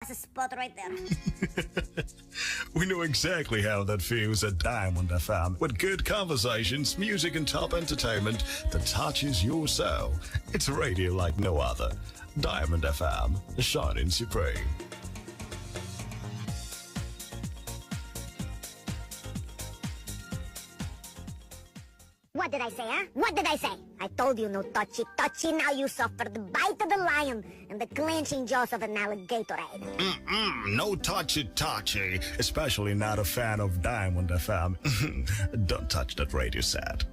That's a spot right there. We know exactly how that feels at Diamond FM with good conversations, music, and top entertainment that touches your soul. It's radio like no other. Diamond FM, shining supreme. What did I say, huh? What did I say? I told you no touchy. Now you suffer the bite of the lion and the clenching jaws of an alligator. No touchy, especially not a fan of Diamond FM. Don't touch that radio set.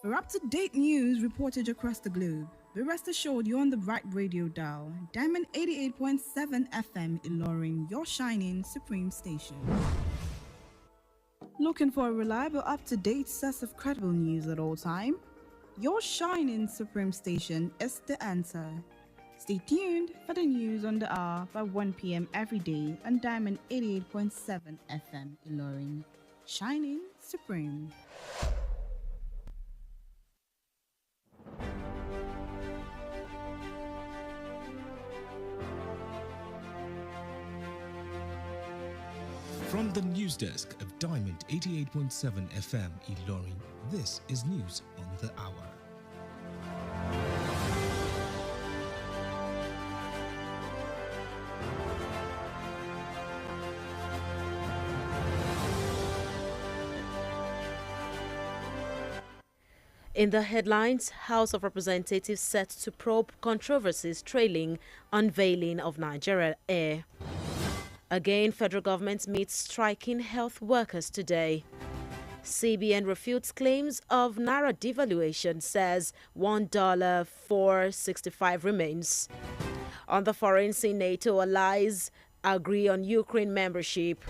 For up-to-date news reported across the globe, be rest assured you're on the right radio dial. Diamond 88.7 FM Ilorin, your shining supreme station. Looking for a reliable, up-to-date source of credible news at all time? Your shining supreme station is the answer. Stay tuned for the news on the hour by 1 p.m. every day on Diamond 88.7 FM Ilorin, shining supreme. From the news desk of Diamond 88.7 FM Ilorin, this is News on the Hour. In the headlines, House of Representatives set to probe controversies trailing unveiling of Nigeria Air. Again, federal government meets striking health workers today. CBN refutes claims of Naira devaluation, says $1.465 remains. On the foreign scene, NATO allies agree on Ukraine membership.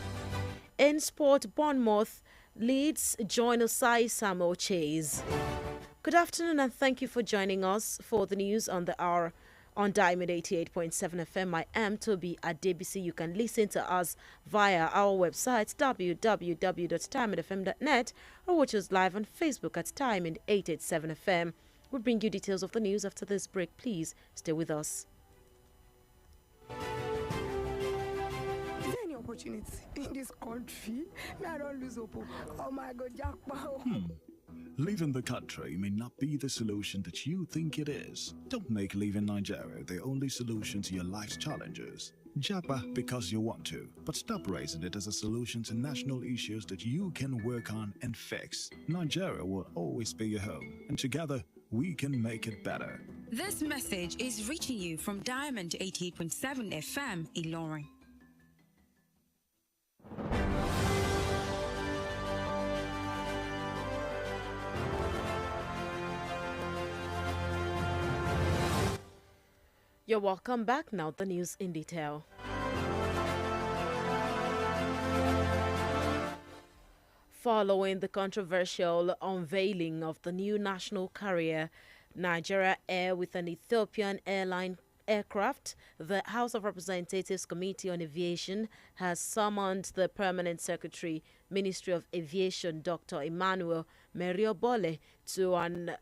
In sport, Bournemouth leads join Osai Samuel Chase. Good afternoon and thank you for joining us for the news on the hour. On Diamond 88.7 FM, I am Tobi Adebisi. You can listen to us via our website www.diamondfm.net or watch us live on Facebook at Diamond 887 FM. We'll bring you details of the news after this break. Please stay with us. Is there any opportunity in this country? I don't lose hope. Oh my God, jackpot. Leaving the country may not be the solution that you think it is. Don't make leaving Nigeria the only solution to your life's challenges. Japa because you want to, but stop raising it as a solution to national issues that you can work on and fix. Nigeria will always be your home, and together we can make it better. This message is reaching you from Diamond 88.7 FM Ilorin. You're welcome back. Now the news in detail. Following the controversial unveiling of the new national carrier, Nigeria Air, with an Ethiopian airline aircraft, the House of Representatives Committee on Aviation has summoned the Permanent Secretary, Ministry of Aviation, Dr. Emmanuel Oyewole, to an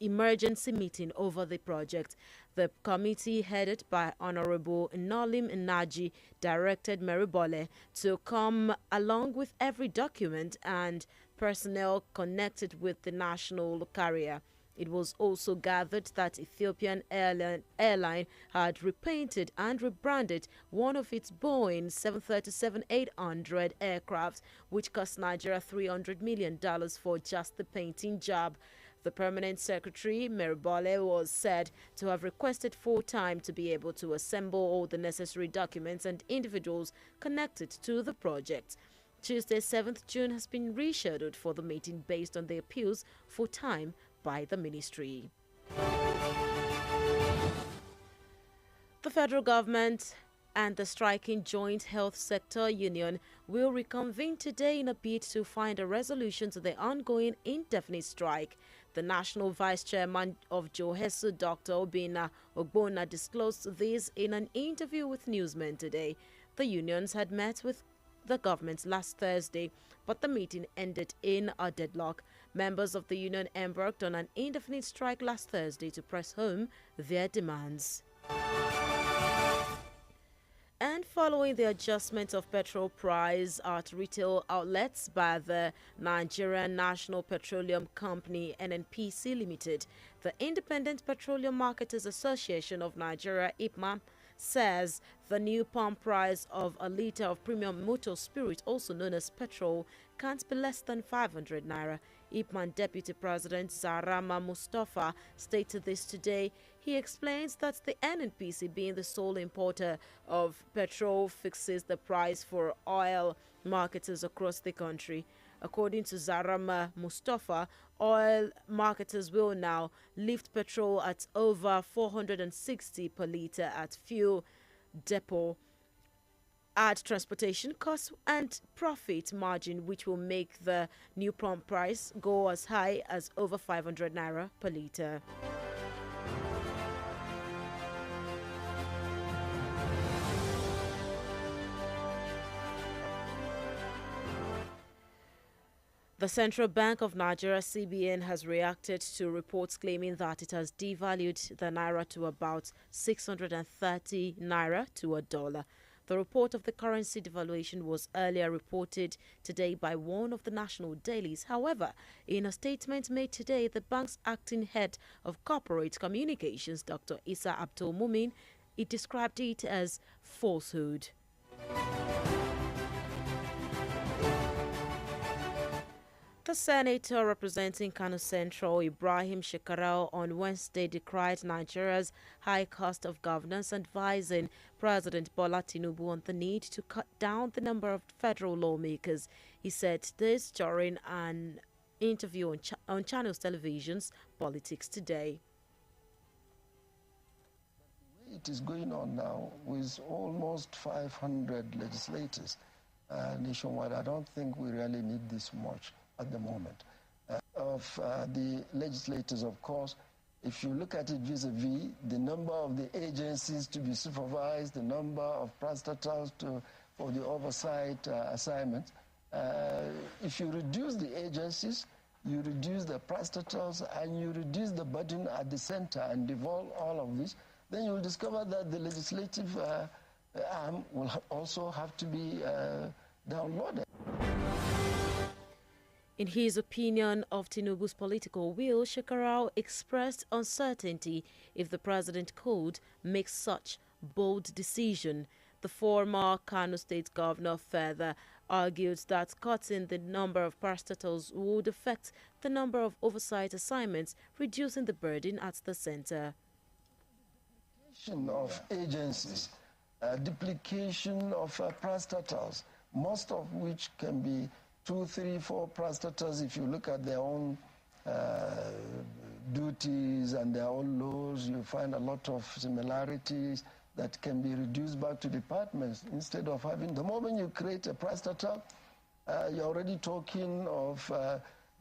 emergency meeting over the project. The committee, headed by Honorable Nolim Naji, directed Oyewole to come along with every document and personnel connected with the national carrier. It was also gathered that Ethiopian airline had repainted and rebranded one of its Boeing 737-800 aircraft, which cost Nigeria $300 million for just the painting job. The permanent secretary, Oyewole, was said to have requested full time to be able to assemble all the necessary documents and individuals connected to the project. Tuesday, 7th June, has been rescheduled for the meeting based on the appeals for time by the ministry. The federal government and the striking Joint Health Sector Union will reconvene today in a bid to find a resolution to the ongoing indefinite strike. The National Vice Chairman of JOHESU, Dr. Obinna Ogbonna, disclosed this in an interview with newsmen today. The unions had met with the government last Thursday, but the meeting ended in a deadlock. Members of the union embarked on an indefinite strike last Thursday to press home their demands. And following the adjustment of petrol price at retail outlets by the Nigerian National Petroleum Company (NNPC) Limited, the Independent Petroleum Marketers Association of Nigeria (IPMA) says the new pump price of a litre of premium motor spirit, also known as petrol, can't be less than 500 naira. IPMAN Deputy President Zarama Mustafa stated this today. He explains that the NNPC, being the sole importer of petrol, fixes the price for oil marketers across the country. According to Zarama Mustafa, oil marketers will now lift petrol at over 460 per litre at fuel depot, add transportation costs and profit margin, which will make the new pump price go as high as over 500 naira per litre. The Central Bank of Nigeria (CBN) has reacted to reports claiming that it has devalued the naira to about 630 naira to a dollar. The report of the currency devaluation was earlier reported today by one of the national dailies. However, in a statement made today, the bank's acting head of corporate communications, Dr. Issa Abdul Mumin, it described it as falsehood. The senator representing Kano Central, Ibrahim Shekarau, on Wednesday decried Nigeria's high cost of governance, advising President Bola Tinubu on the need to cut down the number of federal lawmakers. He said this during an interview on Channels Television's Politics Today. It is going on now with almost 500 legislators nationwide. I don't think we really need this much at the moment. Of the legislators, of course, if you look at it vis-a-vis the number of the agencies to be supervised, the number of parastatals for the oversight assignments, if you reduce the agencies, you reduce the parastatals, and you reduce the burden at the center and devolve all of this, then you will discover that the legislative arm will also have to be downloaded. In his opinion of Tinubu's political will, Shekarau expressed uncertainty if the president could make such bold decision. The former Kano State governor further argued that cutting the number of parastatals would affect the number of oversight assignments, reducing the burden at the center. Of agencies, duplication of parastatals, most of which can be 2, 3, 4 parastatals if you look at their own duties and their own laws. You find a lot of similarities that can be reduced back to departments instead of having, the moment you create a parastatal, you're already talking of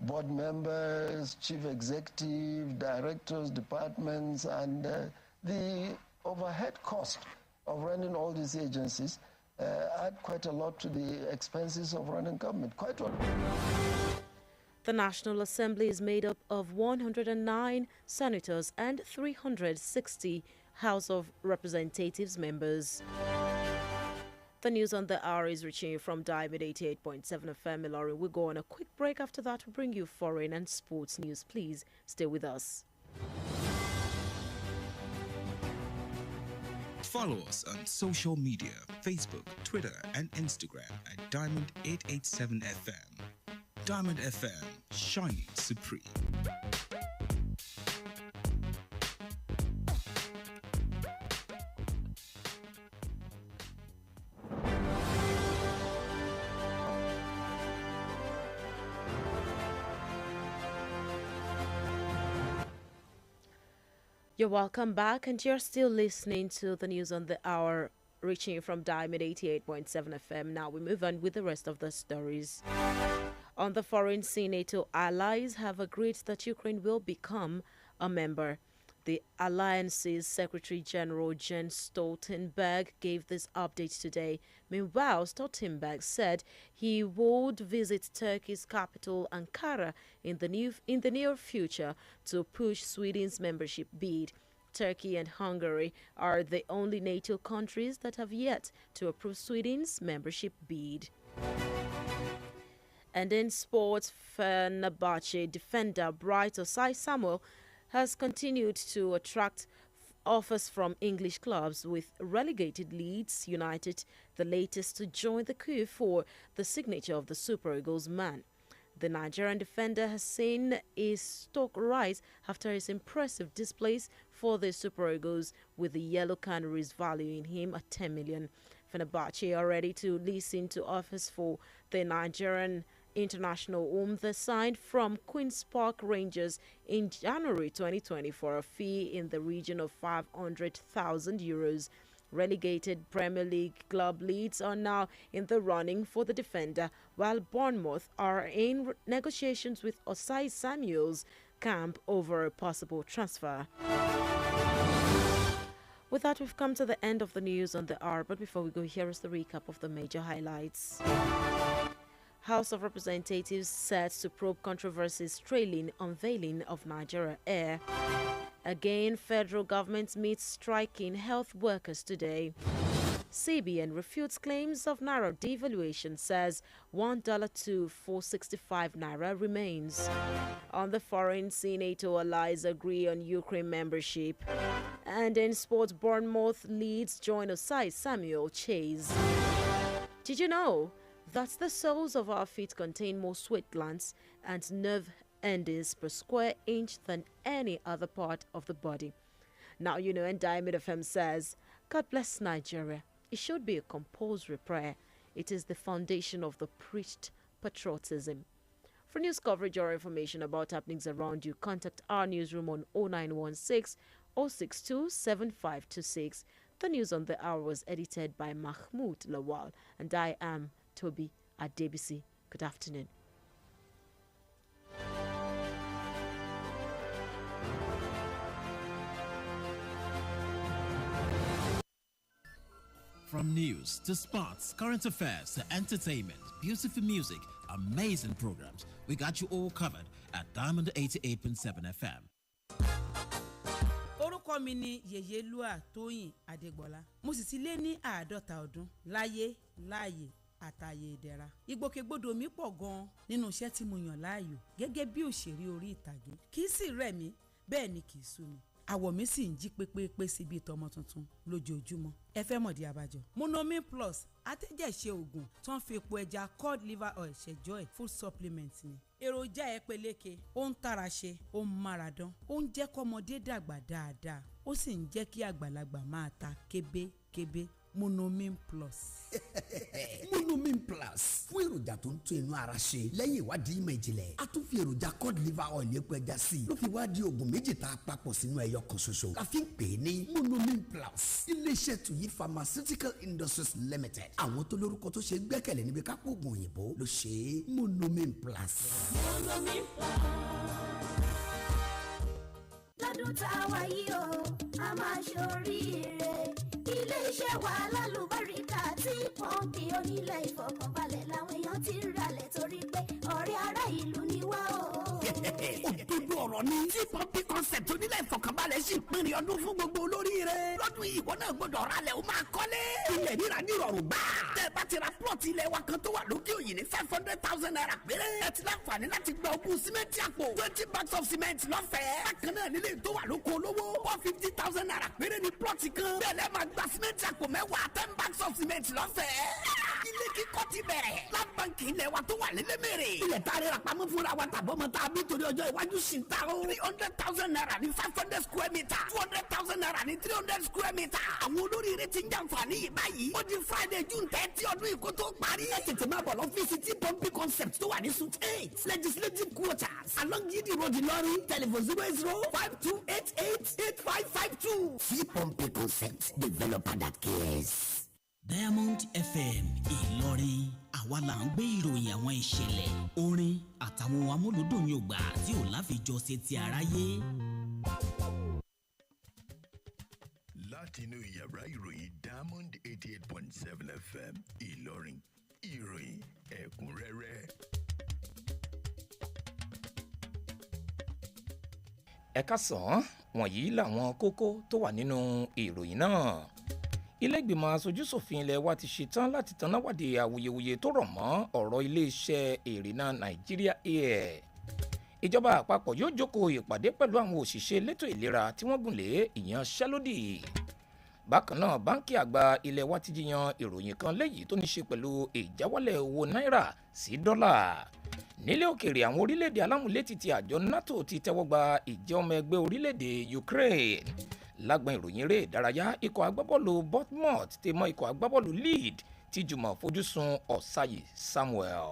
board members, chief executive, directors, departments, and the overhead cost of running all these agencies add quite a lot to the expenses of running government. Quite a lot. The National Assembly is made up of 109 senators and 360 House of Representatives members. The news on the hour is reaching you from Diamond 88.7 FM Ilorin. We'll go on a quick break. After that, we'll bring you foreign and sports news. Please stay with us. Follow us on social media, Facebook, Twitter, and Instagram at Diamond887FM. Diamond FM, shining supreme. You're welcome back, and you're still listening to the news on the hour, reaching you from Diamond 88.7 FM. Now we move on with the rest of the stories. On the foreign scene, NATO allies have agreed that Ukraine will become a member. The Alliance's Secretary General Jens Stoltenberg gave this update today. Meanwhile, Stoltenberg said he would visit Turkey's capital Ankara in the near future to push Sweden's membership bid. Turkey and Hungary are the only NATO countries that have yet to approve Sweden's membership bid. And in sports, Fenerbahce defender Bright Osai Samuel has continued to attract offers from English clubs, with relegated Leeds United the latest to join the queue for the signature of the Super Eagles man. The Nigerian defender has seen his stock rise after his impressive displays for the Super Eagles, with the Yellow Canaries valuing him at 10 million. Fenerbahce are ready to listen to offers for the Nigerian international, whom they signed from Queen's Park Rangers in January 2020 for a fee in the region of €500,000. Relegated Premier League club Leeds are now in the running for the defender, while Bournemouth are in negotiations with Osai Samuel's camp over a possible transfer. With that, we've come to the end of the news on the hour, but before we go, here is the recap of the major highlights. House of Representatives set to probe controversies trailing unveiling of Nigeria Air. Again, federal government meets striking health workers today. CBN refutes claims of Naira devaluation, says $1 to 465 Naira remains. On the foreign scene, NATO allies agree on Ukraine membership. And in sports, Bournemouth Leeds join Osai Samuel chase. Did you know that the soles of our feet contain more sweat glands and nerve endings per square inch than any other part of the body? Now you know, and Diamond FM says, God bless Nigeria. It should be a compulsory prayer. It is the foundation of the preached patriotism. For news coverage or information about happenings around you, contact our newsroom on 0916 062 7526. The news on the hour was edited by Mahmoud Lawal, and I am Tobi Adebisi. Good afternoon. From news to sports, current affairs to entertainment, beautiful music, amazing programs, we got you all covered at Diamond 88.7 FM. Orúkọ mi ni Yèyélúà Tóyìn Adégbọlá. Mo sì ti lé ní 50 ọdún láyé láàyè àtàyè ìdẹ̀ra. Ìgbòkègbodò mi pọ̀ gan-an nínú iṣẹ́ tí mo yàn láàyò gẹ́gẹ́ bí òṣèré orí ìtàgé. Kì í sì rẹ̀ mí, bẹ́ẹ̀ ni kì í sú mi. Àwọ̀ mi sì ń jí pépépé síbi ìtọ́mọ tuntun lójoojúmọ́. Ẹ fẹ́ mọ̀dí abájọ. Monomin Plus atẹ́jẹ̀ṣe oògùn tó ń fi epo ẹja cod liver oil ṣẹjọ́ ẹ̀, food supplement ni. Èròjà ẹ peléke, ó ń tara ṣe, ó ń máradán, ó ń jẹ́ kọ́mọdé dàgbà dáadáa, ó sì ń jẹ́ kí àgbàlagbà máa ta kébékébé. Monomin Plus. Monomin Plus fún èròjà tó ń tún inú ara ṣe lẹ́yìn ìwádìí ìmọ̀ ìjìnlẹ̀. A tún fi èròjà cod liver oil epo ẹja sí i ló fi wá di oògùn méjì tá a papọ̀ sínú ẹyọ kan ṣoṣo. La fi ń pè é ní Monomin Plus. Iléeṣẹ́ Tuyi Pharmaceutical Industries Limited. Àwọn tó lórúkọ tó ṣe gbẹ́kẹ̀lé níbi kápò oògùn òyìnbó ló ṣe é. Monomin Plus. Monomin Plus. Lọ́dún tá a wá yìí o, a máa ṣoríire. Ilé-iṣẹ́ wa lálùbáríkà tí pọ́ǹpì onílẹ̀ ìfọkànbalẹ̀ làwọn èèyàn ti ń ralẹ̀ torí pé ọ̀rẹ́ ará ìlú ni wá o. Òdodo ọ̀rọ̀ ni tí pọ́ǹpì concept onílẹ̀ ìfọkànbalẹ̀ sì pinrin ọdún fún gbogbo olóríire. Lọ́dún yìí ìwọ náà gbọ́dọ̀ ralẹ̀ o máa kọ́lé. Ilẹ̀ ríra ní ìrọ̀rùn gbà. Tẹ́ ẹ bá ti ra plọ̀tì ilẹ̀ wa kan tó wà lókè òyìn ní 500,000 naira péré. Ẹ ti láǹfààní láti gba ogún símẹ́ǹtì àpò 20 bags of cement lọ́fẹ̀ẹ́. Bákan náà nílé tó wà lóko olówó 150,000 naira péré ní plọ̀tì kan. Bẹ́ẹ̀ lẹ́ máa gba cement àpò 10 bags of cement lọ́fẹ̀ẹ́. Ilé kíkọ́ ti bẹ̀rẹ̀. Lábàǹkì ilẹ̀ wa tó wà lélẹ́mẹ̀rẹ̀. Ilẹ̀ tá a rẹ̀ rà pamọ́ fúnra wa tàbọ̀mọ́ tá a bí torí ọjọ́ iwájú sì ń ta o. 300,000 naira ní 500 square meter. 200,000 naira ní 300 square meter. Àwọn olóríire ti ń jàǹfààní yìí báyìí. Ó di Friday June 30 ọdún yìí kó tó parí. Ẹ tètè máa bọ̀ lọ́fíìsì tí pọ́ǹpì concept tó wà ní suite 8 legislative quarters along Yidi Road Ìlọrin telephone 0052888552. tí pọ́ǹpì concept developer that cares. Diamond FM Ìlọrin, àwa là ń gbé ìròyìn àwọn ìṣẹ̀lẹ̀ orin àtàwọn amúlùdùn yóò gbà tí ò láfijọ́ ṣe ti aráyé. láti inú yàrá ìròyìn Diamond 88.7 FM Ìlọrin, ìròyìn ẹ̀kúnrẹ́rẹ́. Ẹ káàsán, wọ̀nyí làwọn kókó tó wà nínú ìròyìn náà. Ilé-ìgbìmọ̀ aṣojú-ṣòfin ilẹ̀ wa ti ṣetán láti tanáwádìí awuyewuye tó rọ̀ mọ́ ọ̀rọ̀ iléeṣẹ́ ìrìnnà Nàìjíríà Air. Ìjọba àpapọ̀ yóò jókòó ìpàdé pẹ̀lú àwọn òṣìṣẹ́ elétò ìlera tí wọ́n gùn lé ìyanṣẹ́lódì. Bákan náà, báńkì àgbà ilẹ̀ wa ti jiyàn ìròyìn kan léyìí tó ní ṣe pẹ̀lú ìjáwálẹ̀ owó náírà sí dọ́là. Nílé òkèèrè, àwọn orílẹ̀-èdè alámúlétì ti àjọ NATO ti tẹ́wọ́ gba ìjẹ́ ọmọ ẹgbẹ́ orílẹ̀-èdè Ukraine. Lágbọn ìròyìn eré ìdárayá, ikọ̀ agbábọ́ọ̀lù Bournemouth ti mọ ikọ̀ agbábọ́ọ̀lù Leeds ti jùmọ̀ fojúsùn Ọ̀sáyì Samuel.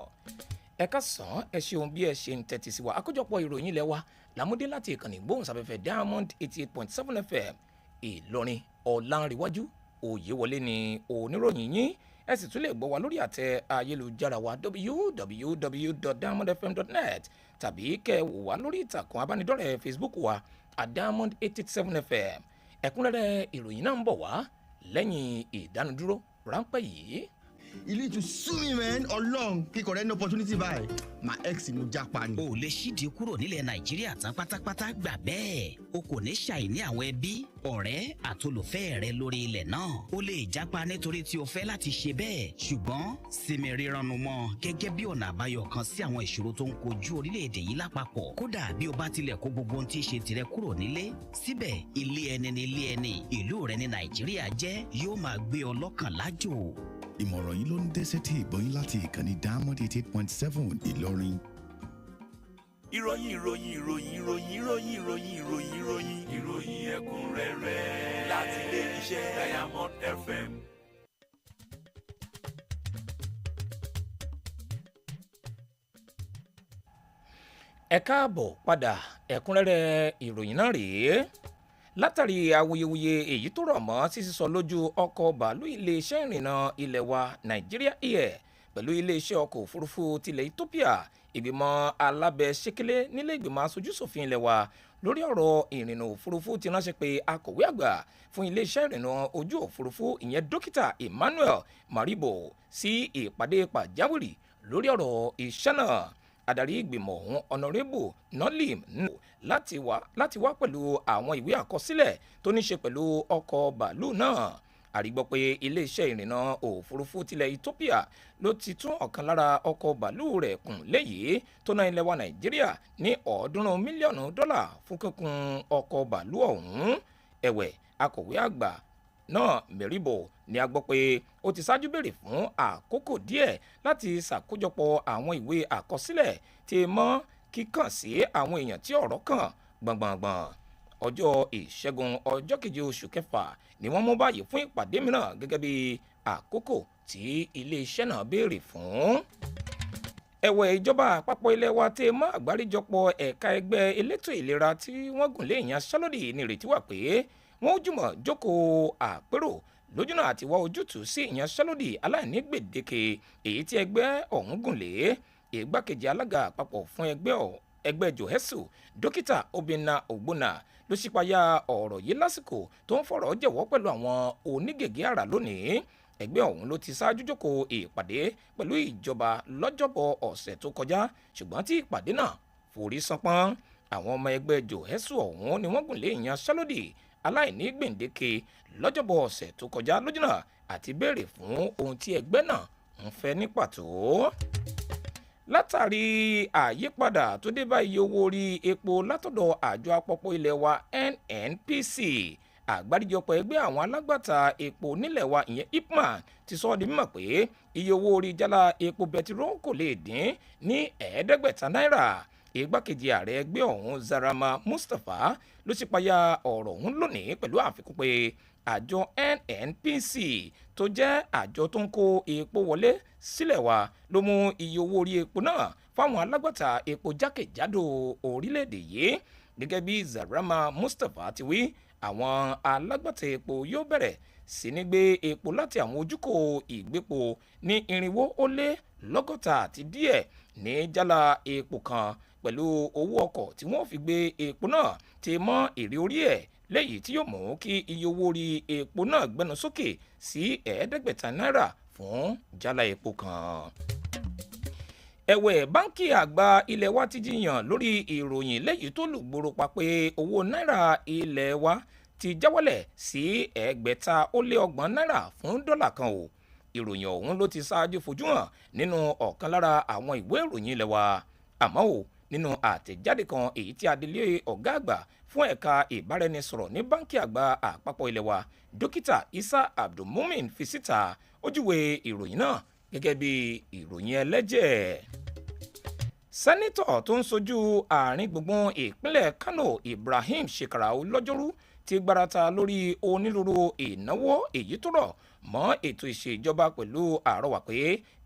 Ẹ káàsán, ẹ ṣeun bí ẹ ṣe ń tẹ́tí sí wa. Àkójọpọ̀ ìròyìn ilẹ̀ wa làmúdé láti ìkànnì gbóhùnsáfẹ́fẹ́ Diamond 88.7 FM Ìlọrin. Olarenwaju Oyewole ni oníròyìn yín. Ẹ sì tún lè gbọ́ wa lórí àtẹ ayélujára wa www.diamondfm.net tàbí kẹ́ wò wá lórí ìtàkùn abánidọ́rẹ̀ẹ́ Facebook wa Diamond 87 FM. Ẹ̀kúnrẹ́rẹ́ ìròyìn náà ń bọ̀ wá lẹ́yìn ìdánudúró ráńpẹ́ yìí. You need to sue me, man. Ọlọ́run kíkọ̀ rẹ̀ ní opportunity báyìí. My ex ni mo jápa ni. O lè ṣídìí kúrò nílẹ̀ Nàìjíríà tán pátápátá gbà bẹ́ẹ̀. O kò ní ṣàìní àwọn ẹbí, ọ̀rẹ́ àtolùfẹ́ rẹ lórí ilẹ̀ náà. O lè jápa nítorí tí o fẹ́ láti ṣe bẹ́ẹ̀. Ṣùgbọ́n sinmi rírannu mọ́ gẹ́gẹ́ bí ọ̀nà àbáyọ kan sí àwọn ìṣòro tó ń kojú orílẹ̀-èdè yìí lápapọ̀. Kódà bí o bá tilẹ̀ kó gbogbo ohun tí í ṣe tirẹ̀ kúrò nílé, síbẹ̀ ilé ẹni ni ilé ẹni. Ìlú rẹ ní Nàìjíríà jẹ́ yóò máa gbé ọ lọ́kàn lájò. Ìmọ̀ràn yìí ló ń dé sétí ìgbọ́yìn láti ìkànnì Diamond 88.7 Ìlọrin. Ìròyìn ẹ̀kúnrẹ́rẹ́ láti ilé iṣẹ́ Diamond FM. Ẹ káàbọ̀ padà, ẹ̀kúnrẹ́rẹ́ ìròyìn náà rèé. Látàrí awuyewuye èyí tó rọ̀ mọ́ sísọ lójú ọkọ̀ bàálù iléeṣẹ́ ìrìnnà ilẹ̀ wa Nàìjíríà Air pẹ̀lú iléeṣẹ́ ọkọ̀ òfurufú tilẹ̀ Ethiopia, ìgbìmọ̀ alábẹ́sẹ́kẹ́lé nílé ìgbìmọ̀ aṣojú-ṣòfin ilẹ̀ wa lórí ọ̀rọ̀ ìrìnnà òfurufú ti ránṣẹ́ pé akọ̀wé àgbà fún iléeṣẹ́ ìrìnnà ojú òfurufú ìyẹn dókítà Emmanuel Maribo sí ìpàdé pàjáwìrì lórí ọ̀rọ̀ iṣẹ́ náà. Adarí ìgbìmọ̀ ọ̀hún Honorable Nolim láti wá pẹ̀lú àwọn ìwé àkọsílẹ̀ tó ní ṣe pẹ̀lú ọkọ̀ bàálù náà. Àrígbọ́ pé iléeṣẹ́ ìrìnnà òfurufú tilẹ̀ Ethiopia ló ti tún ọ̀kan lára ọkọ̀ bàálù rẹ̀ kùn léyìí tó ná ilẹ̀ wa Nàìjíríà ní $300 mílíọ̀nù fún kíkùn ọkọ̀ bàálù ọ̀hún. Ẹ̀wẹ̀, akọ̀wé àgbà náà Meribo ni a gbọ́ pé ó ti ṣáájú béèrè fún àkókò díẹ̀ láti ṣàkójọpọ̀ àwọn ìwé àkọsílẹ̀ tí mọ́ kíkàn sí àwọn èèyàn tí ọ̀rọ̀ kàn gbọ̀ngbọ̀ngbọ̀n. Ọjọ́ Ìṣẹ́gun ọjọ́ 7 oṣù kẹfà ni wọ́n mú báyìí fún ìpàdé mìíràn gẹ́gẹ́ bí àkókò tí iléeṣẹ́ náà béèrè fún. Ẹ̀wẹ̀, ìjọba àpapọ̀ ilẹ̀ wa tẹ mọ́ àgbáríjọpọ̀ ẹ̀ka ẹgbẹ́ elétò ìlera tí wọ́n gùn lé ìyanṣẹ́lódì ní ìrètí wà pé wọ́n ó jùmọ̀ jókòó àpérò lójúnà àti wá ojútùú sí ìyanṣẹ́lódì aláìní gbèdéke èyí tí ẹgbẹ́ ọ̀hún gùn lé. Ìgbákejì alága àpapọ̀ fún ẹgbẹ́ Johesu dókítà Obinna Ogbonna ló ṣípayá ọ̀rọ̀ yìí lásìkò tó ń fọ̀rọ̀ jẹ̀wọ́ pẹ̀lú àwọn onígègé àrà lónìí. Ẹgbẹ́ ọ̀hún ló ti ṣáájú jókòó ìpàdé pẹ̀lú ìjọba lọ́jọ́bọ̀ ọ̀sẹ̀ tó kọjá, ṣùgbọ́n tí ìpàdé náà forí ṣánpọ́n. Àwọn ọmọ ẹgbẹ́ Johesu ọ̀hún ni wọ́n gùn lé ìyanṣẹ́lódì aláìní gbèǹdéke lọ́jọ́bọ̀ ọ̀sẹ̀ tó kọjá lójúnà àti béèrè fún ohun tí ẹgbẹ́ náà ń fẹ́ ní pàtó. Látàrí àyípadà tó dé bá iye owó orí epo látọ̀dọ̀ àjọ àpapọ̀ ilẹ̀ wa NNPC, àgbáríjọpọ̀ ẹgbẹ́ àwọn alágbàtà epo nílẹ̀ wa ìyẹn IPMAN ti sọ ọ́ di mímọ̀ pé iye owó orí jálá epo bẹtiró kò lè dín ní $500. Igbákejì ààrẹ ẹgbẹ́ ọ̀hún Zarama Mustapha ló sì payá ọ̀rọ̀ ọ̀hún lónìí pẹ̀lú àfikún pé àjọ NNPC tó jẹ́ àjọ tó ń kó epo wọlé sílẹ̀ wa ló mú iye owó orí epo náà fáwọn alágbàtà epo jákèjádò orílẹ̀-èdè yìí. Gẹ́gẹ́ bí Zarama Mustapha ti wí, àwọn alágbàtà epo yóò bẹ̀rẹ̀ sí ní gbé epo láti àwọn ojúkò ìgbépo ní $460 àti díẹ̀ ní jálá epo kan pẹ̀lú owó ọkọ̀ tí wọ́n fi gbé epo náà ti mọ́ èrè orí ẹ̀ léyìí tí yóò mú kí iye owó orí epo náà gbẹnu sókè sí 500 náírà fún jálá epo kan. ẹ̀wẹ̀ báńkì àgbà ilé wa ti jiyàn lórí ìròyìn léyìí tó lùgbòrò pa pé owó náírà ilé wa ti já wálẹ̀ sí 630 náírà fún dọ́là kan o. ìròyìn ọ̀hún ló ti ṣáájú fojú hàn nínú ọ̀kan lára àwọn ìwé ìròyìn ilé wa. àmọ́ o nínú àtẹ̀jáde kan èyí tí adelé ọ̀gá àgbà fún ẹ̀ka ìbáraẹnisọ̀rọ̀ ní báńkì àgbà àpapọ̀ ilé wa dókítà isa abdulmumin fi síta ó júwe ìròyìn náà gẹ́gẹ́ bí ìròyìn ẹlẹ́jẹ̀. sẹ́nítọ̀ tó ń sojú àárín gbùngbùn ìpínlẹ̀ kano ibrahim shekarau lọ́jọ́rú ti gbarata lórí onírúurú ìnáwó èyí tó rọ̀ mọ́ ètò ìṣèjọba pẹ̀lú àrọwà pé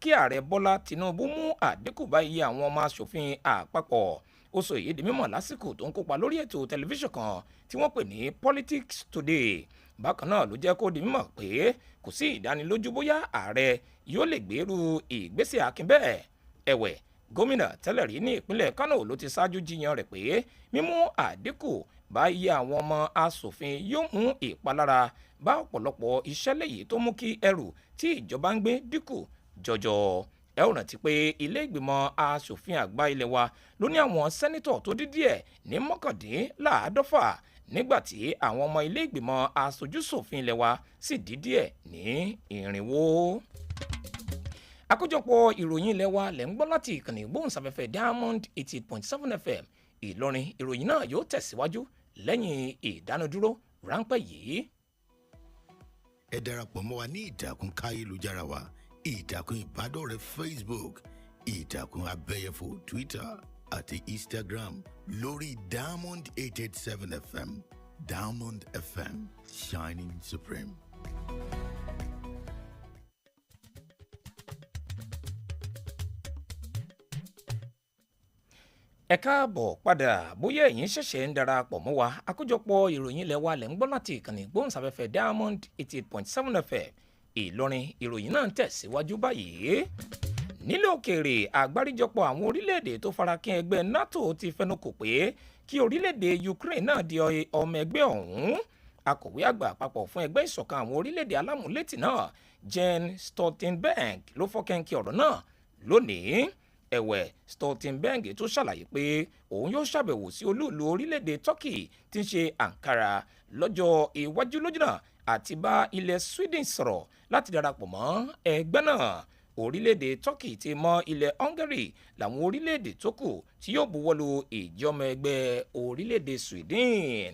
kí ààrẹ bọ́lá tinubu mú àdínkù bá iye àwọn ọmọ asòfin àpapọ̀. ó sọ èyí di mímọ̀ lásìkò tó ń kópa lórí ètò tẹlifíṣàn kan tí wọ́n pè ní politics today. bákan náà ló jẹ́ kó di mímọ̀ pé kò sí ìdánilójú bóyá ààrẹ yóò lè gbèrú ìgbésẹ̀ akin bẹ́ẹ̀. ẹ̀wẹ̀ gómìnà tẹ́lẹ̀ rí ní ìpínlẹ̀ kánò ló ti ṣáájú jiyàn rẹ̀ pé mímú àdínkù bá iye àwọn ọmọ asòfin yóò mú ìpalára bá ọ̀pọ̀lọpọ̀ iṣẹ́ léyìí tó mú kí ẹrù tí ìjọba ń gbé dínkù jọjọ. ẹ ò rántí pé ilé ìgbìmọ̀ asòfin àgbà ilé wa ló ní àwọn sẹ́nítọ̀ tó dín díẹ̀ ní 19 nígbàtí àwọn ọmọ ilé ìgbìmọ̀ aṣojúṣòfin ilé wa sì dín díẹ̀ ní 400. àkójọpọ̀ ìròyìn ilé wa lẹ́ ń gbọ́ láti ìkànnì ìgbóhùnsáfẹ́fẹ́ Diamond 88.7 FM Ìlọrin. ìròyìn náà yóò tẹ̀síwájú lẹ́yìn ìdánudúró ráńpẹ́ yìí. ẹ darapọ̀ mọ́ wa ní ìtàkùn káyélujára wa ìtàkùn ìbádọ́rẹ̀ẹ́ Facebook ìtàkùn abẹ́yẹfò Twitter àti Instagram lórí Diamond 887 FM Diamond FM Shining Supreme. ẹ káàbọ̀ padà bóyá ẹ̀yin ṣẹ̀ṣẹ̀ ń darapọ̀ mọ́ wa àkójọpọ̀ ìròyìn ilẹ̀ wa lẹ́ ń gbọ́ láti ìkànnì ìgbóhùnsáfẹ́fẹ́ Diamond 88.7 FM Ìlọrin. ìròyìn náà ń tẹ̀síwájú báyìí. nílẹ̀ òkèèrè àgbáríjọpọ̀ àwọn orílẹ̀-èdè tó farakín ẹgbẹ́ NATO ti fẹnukò pé kí orílẹ̀-èdè Ukraine náà di ọmọ ẹgbẹ́ ọ̀hún. akọ̀wé àgbà àpapọ̀ fún ẹgbẹ́ ìṣọ̀kan àwọn orílẹ̀-èdè alámúlétì náà Jens Stoltenberg ló fọ́kẹ́ńkì ọ̀rọ̀ náà lónìí. ẹ̀wẹ̀ Stoltenberg tó ṣàlàyé pé òun yóò ṣàbẹ̀wò sí olúùlú orílẹ̀-èdè Turkey tí ń ṣe Ankara lọ́jọ́ iwájú lójúnà àti bá ilẹ̀ Sweden sọ̀rọ̀ láti darapọ̀ mọ́ ẹgbẹ́ náà. orílẹ̀-èdè Turkey ti mọ́ ilẹ̀ Hungary làwọn orílẹ̀-èdè tó kù tí yóò buwọ́lu ìjọmọ ẹgbẹ́ orílẹ̀-èdè Sweden.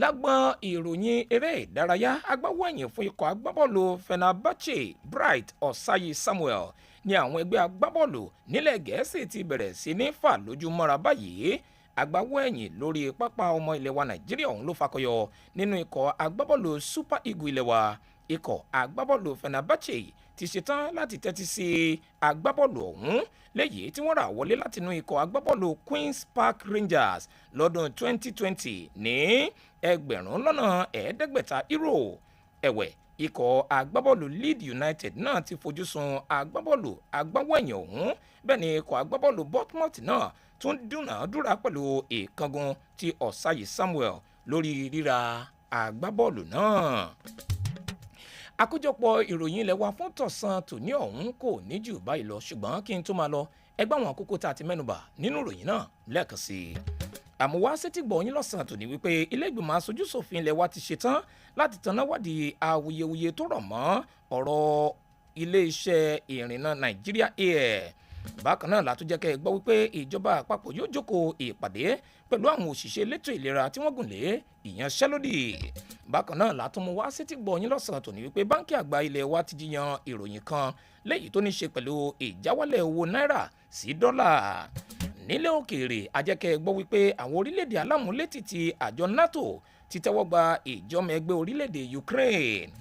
lágbọ́n ìròyìn eré ìdárayá agbáwọ̀nyìn fún ikọ̀ agbábọ́ọ̀lù Fenerbahce Bright Osayi Samuel ní àwọn ẹgbẹ́ agbábọ́ọ̀lù nílẹ̀ Gẹ̀ẹ́sì ti bẹ̀rẹ̀ sí ní fà lójú mọ́ra báyìí. agbáwọ̀ ẹ̀yìn lórí pápá ọmọ ilẹ̀ wa Nàìjíríà ọ̀hún ló fakọyọ nínú ikọ̀ agbábọ́ọ̀lù Super Eagles ilẹ̀ wa. ikọ̀ agbábọ́ọ̀lù Fenerbahce ti ṣetán láti tẹ́tí sí agbábọ́ọ̀lù ọ̀hún léyìí tí wọ́n rà wọlé látinú ikọ̀ agbábọ́ọ̀lù Queen's Park Rangers lọ́dún 2020 ní €500. ẹ̀wẹ̀ ikọ̀ agbábọ́ọ̀lù Leeds United náà ti fojú sun agbábọ́ọ̀lù agbáwọ̀nyìn ọ̀hún. bẹ́ẹ̀ ni ikọ̀ agbábọ́ọ̀lù Bournemouth náà tún dúnàádúrà pẹ̀lú ìkángun ti Osayi Samuel lórí ríra agbábọ́ọ̀lù náà. àkójọpọ̀ ìròyìn ilẹ̀ wa fún tọ̀sán tòní ọ̀hún kò ní jù báyìí lọ ṣùgbọ́n kí n tó máa lọ ẹgbẹ́ àwọn àkókò tá a ti mẹ́nubà nínú ìròyìn náà lẹ́ẹ̀kan sí i. àmúwá sétígbọ̀ yín lọ́sàn-án tòní wípé ilé ìgbìmọ̀ aṣojúṣòfin ilẹ̀ wa ti ṣetán láti tanná wádìí awuyewuye tó rọ̀ mọ́ ọ̀rọ̀ ilé-iṣẹ́ ìrìnnà Nàìjíríà Air. bákan náà látún jẹ́ kẹ́ ẹ gbọ́ wípé ìjọba àpapọ̀ yóò jókòó ìpàdé pẹ̀lú àwọn òṣìṣẹ́ elétò ìlera tí wọ́n gùn lé ìyanṣẹ́lódì. bákan náà látún mú wá sétígbọ̀ yín lọ́sàn-án tòní wípé báńkì àgbà ilẹ̀ wa ti jiyàn ìròyìn kan léyìí tó ní ṣe pẹ̀lú ìjáwálẹ̀ owó náírà sí dọ́là. nílẹ̀ òkèèrè ajẹ́kẹ́ gbọ́ wípé àwọn orílẹ̀-èdè alámúlétì ti àjọ NATO ti tẹ́wọ́ gba ìjọmọ ẹgbẹ́ orílẹ̀-èdè Ukraine.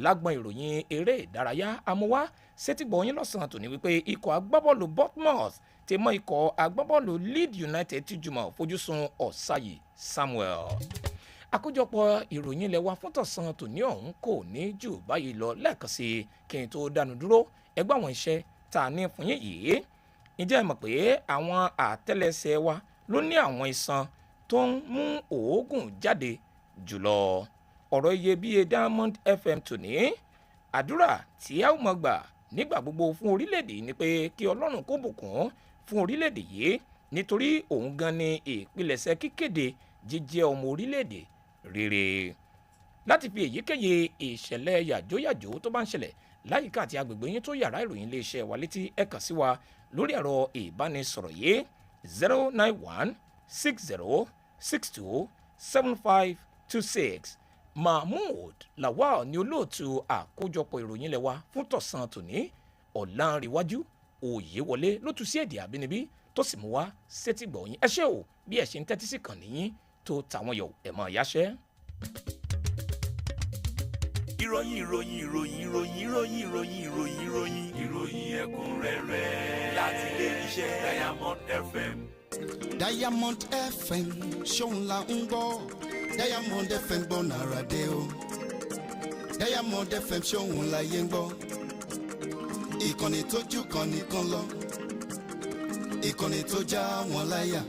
lágbọn ìròyìn eré ìdárayá amúwá sétígbọ̀ yín lọ́sàn-án tòní wípé ikọ̀ agbábọ́ọ̀lù Bournemouth ti mọ́ ikọ̀ agbábọ́ọ̀lù Leeds United ti jùmọ̀ fojúsùn Osayi Samuel. àkójọpọ̀ ìròyìn ilẹ̀ wa fún tọ̀sán tòní ọ̀hún kò ní jù báyìí lọ lẹ́ẹ̀kan sí kí n tó dánu dúró ẹgbẹ́ àwọn iṣẹ́ tá a ní fún yín yìí. ǹjẹ́ ẹ mọ̀ pé àwọn àtẹ́lẹsẹ̀ wa ló ní àwọn iṣan tó ń mú òógùn jáde jùlọ. ọ̀rọ̀ iyebíye Diamond FM tòní àdúrà tí a ó mọ̀ gbà nígbà gbogbo fún orílẹ̀-èdè ni pé kí Ọlọ́run kó bùkún fún orílẹ̀-èdè yìí nítorí òun gan ni ìpilẹ̀ṣẹ̀ kíkéde jíjẹ́ ọmọ orílẹ̀-èdè rere. láti fi èyíkéyìí ìṣẹ̀lẹ̀ yàjóyàjó tó bá ń ṣẹlẹ̀ láyìíká àti agbègbè yín tó yàrá ìròyìn iléeṣẹ́ wa létí ẹ kàn sí wa lórí ẹ̀rọ ìbánisọ̀rọ̀ yìí 09160627526. Mahmood Lawal ni olóòtú àkójọpọ̀ ìròyìn ilé wa fún tọ̀sán tòní. Ọ̀lànrìnwájú Oyewole ló tú sí èdè àbínibí tó sì mú wá sétí gbọ̀nyìn. ẹ ṣé o bí ẹ ṣe ń tẹ́tí sí kàn níyìn tó tàwọn yọ̀ ẹ̀ mọ̀ yáṣẹ́. ìròyìn ẹ̀kúnrẹ́rẹ́ láti ilé iṣẹ́ Diamond FM. Diamond FM ṣóun la ń gbọ́ Diamond FM gbọ́ nàrà dé o Diamond FM ṣóun la yé ń gbọ́ ìkànnì tójú kan nìkan lọ ìkànnì tó já wọn láyà